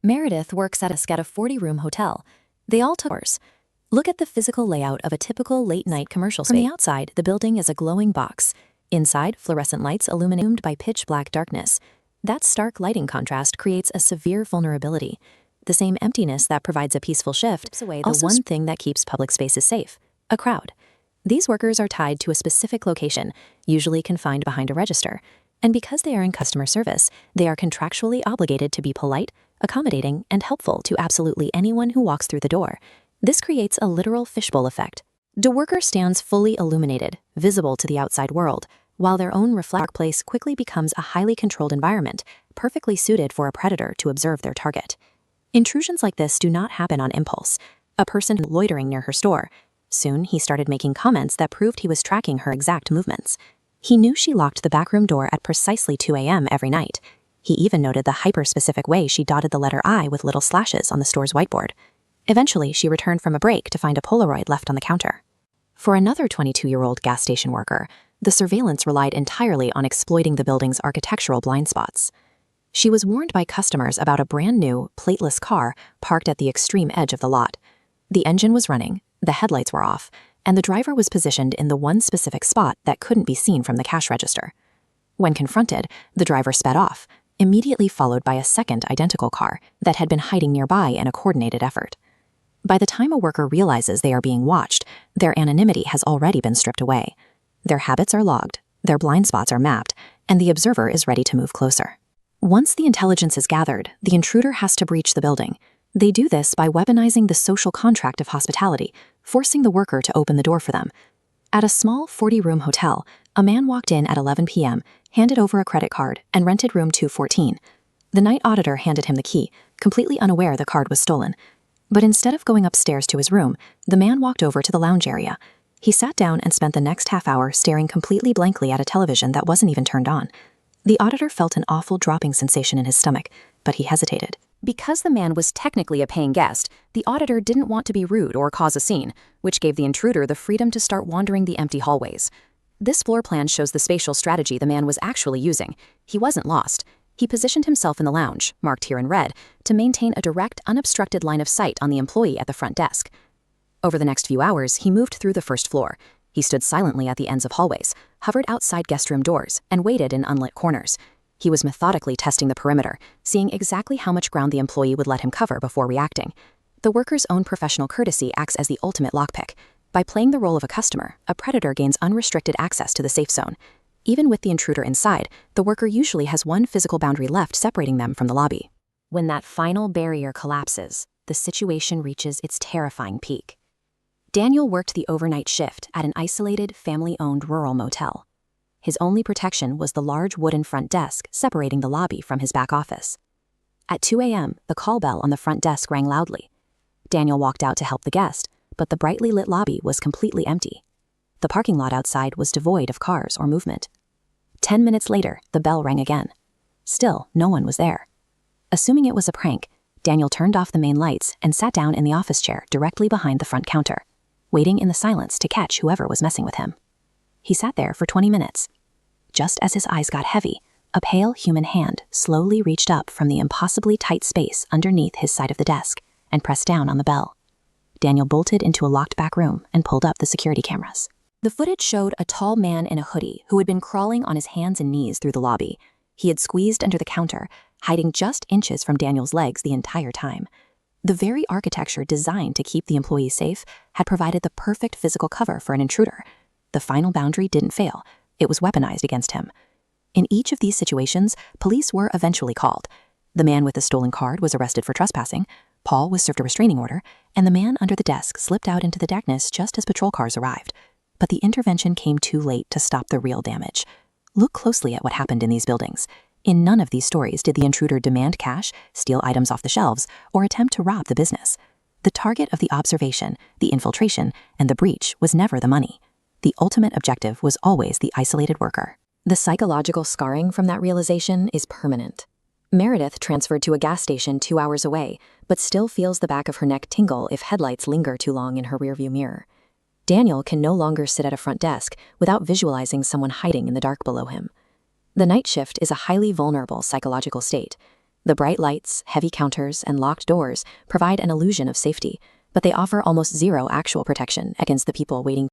Meredith works at a 40-room hotel. They all took tours. Look at the physical layout of a typical late-night commercial space. From the outside, the building is a glowing box. Inside, fluorescent lights illuminated by pitch-black darkness. That stark lighting contrast creates a severe vulnerability. The same emptiness that provides a peaceful shift takes away the one thing that keeps public spaces safe: a crowd. These workers are tied to a specific location, usually confined behind a register. And because they are in customer service, they are contractually obligated to be polite, accommodating, and helpful to absolutely anyone who walks through the door. This creates a literal fishbowl effect. The worker stands fully illuminated, visible to the outside world, while their own reflected place quickly becomes a highly controlled environment, perfectly suited for a predator to observe their target. Intrusions like this do not happen on impulse. A person loitering near her store. Soon, he started making comments that proved he was tracking her exact movements. He knew she locked the backroom door at precisely 2 a.m. every night. He even noted the hyper-specific way she dotted the letter I with little slashes on the store's whiteboard. Eventually, she returned from a break to find a Polaroid left on the counter. For another 22-year-old gas station worker, the surveillance relied entirely on exploiting the building's architectural blind spots. She was warned by customers about a brand-new, plateless car parked at the extreme edge of the lot. The engine was running, the headlights were off, and the driver was positioned in the one specific spot that couldn't be seen from the cash register. When confronted, the driver sped off, immediately followed by a second identical car that had been hiding nearby in a coordinated effort. By the time a worker realizes they are being watched, their anonymity has already been stripped away. Their habits are logged, their blind spots are mapped, and the observer is ready to move closer. Once the intelligence is gathered, the intruder has to breach the building. They do this by weaponizing the social contract of hospitality, forcing the worker to open the door for them. At a small 40-room hotel, a man walked in at 11 p.m., handed over a credit card, and rented room 214. The night auditor handed him the key, completely unaware the card was stolen. But instead of going upstairs to his room, the man walked over to the lounge area. He sat down and spent the next half hour staring completely blankly at a television that wasn't even turned on. The auditor felt an awful dropping sensation in his stomach, but he hesitated. Because the man was technically a paying guest, the auditor didn't want to be rude or cause a scene, which gave the intruder the freedom to start wandering the empty hallways. This floor plan shows the spatial strategy the man was actually using. He wasn't lost. He positioned himself in the lounge, marked here in red, to maintain a direct, unobstructed line of sight on the employee at the front desk. Over the next few hours, he moved through the first floor. He stood silently at the ends of hallways, hovered outside guest room doors, and waited in unlit corners. He was methodically testing the perimeter, seeing exactly how much ground the employee would let him cover before reacting. The worker's own professional courtesy acts as the ultimate lockpick. By playing the role of a customer, a predator gains unrestricted access to the safe zone. Even with the intruder inside, the worker usually has one physical boundary left separating them from the lobby. When that final barrier collapses, the situation reaches its terrifying peak. Daniel worked the overnight shift at an isolated, family-owned rural motel. His only protection was the large wooden front desk separating the lobby from his back office. At 2 a.m., the call bell on the front desk rang loudly. Daniel walked out to help the guest, but the brightly lit lobby was completely empty. The parking lot outside was devoid of cars or movement. 10 minutes later, the bell rang again. Still, no one was there. Assuming it was a prank, Daniel turned off the main lights and sat down in the office chair directly behind the front counter, waiting in the silence to catch whoever was messing with him. He sat there for 20 minutes. Just as his eyes got heavy, a pale human hand slowly reached up from the impossibly tight space underneath his side of the desk and pressed down on the bell. Daniel bolted into a locked back room and pulled up the security cameras. The footage showed a tall man in a hoodie who had been crawling on his hands and knees through the lobby. He had squeezed under the counter, hiding just inches from Daniel's legs the entire time. The very architecture designed to keep the employees safe had provided the perfect physical cover for an intruder. The final boundary didn't fail. It was weaponized against him. In each of these situations, police were eventually called. The man with the stolen card was arrested for trespassing, Paul was served a restraining order, and the man under the desk slipped out into the darkness just as patrol cars arrived. But the intervention came too late to stop the real damage. Look closely at what happened in these buildings. In none of these stories did the intruder demand cash, steal items off the shelves, or attempt to rob the business. The target of the observation, the infiltration, and the breach was never the money. The ultimate objective was always the isolated worker. The psychological scarring from that realization is permanent. Meredith transferred to a gas station 2 hours away, but still feels the back of her neck tingle if headlights linger too long in her rearview mirror. Daniel can no longer sit at a front desk without visualizing someone hiding in the dark below him. The night shift is a highly vulnerable psychological state. The bright lights, heavy counters, and locked doors provide an illusion of safety, but they offer almost zero actual protection against the people waiting.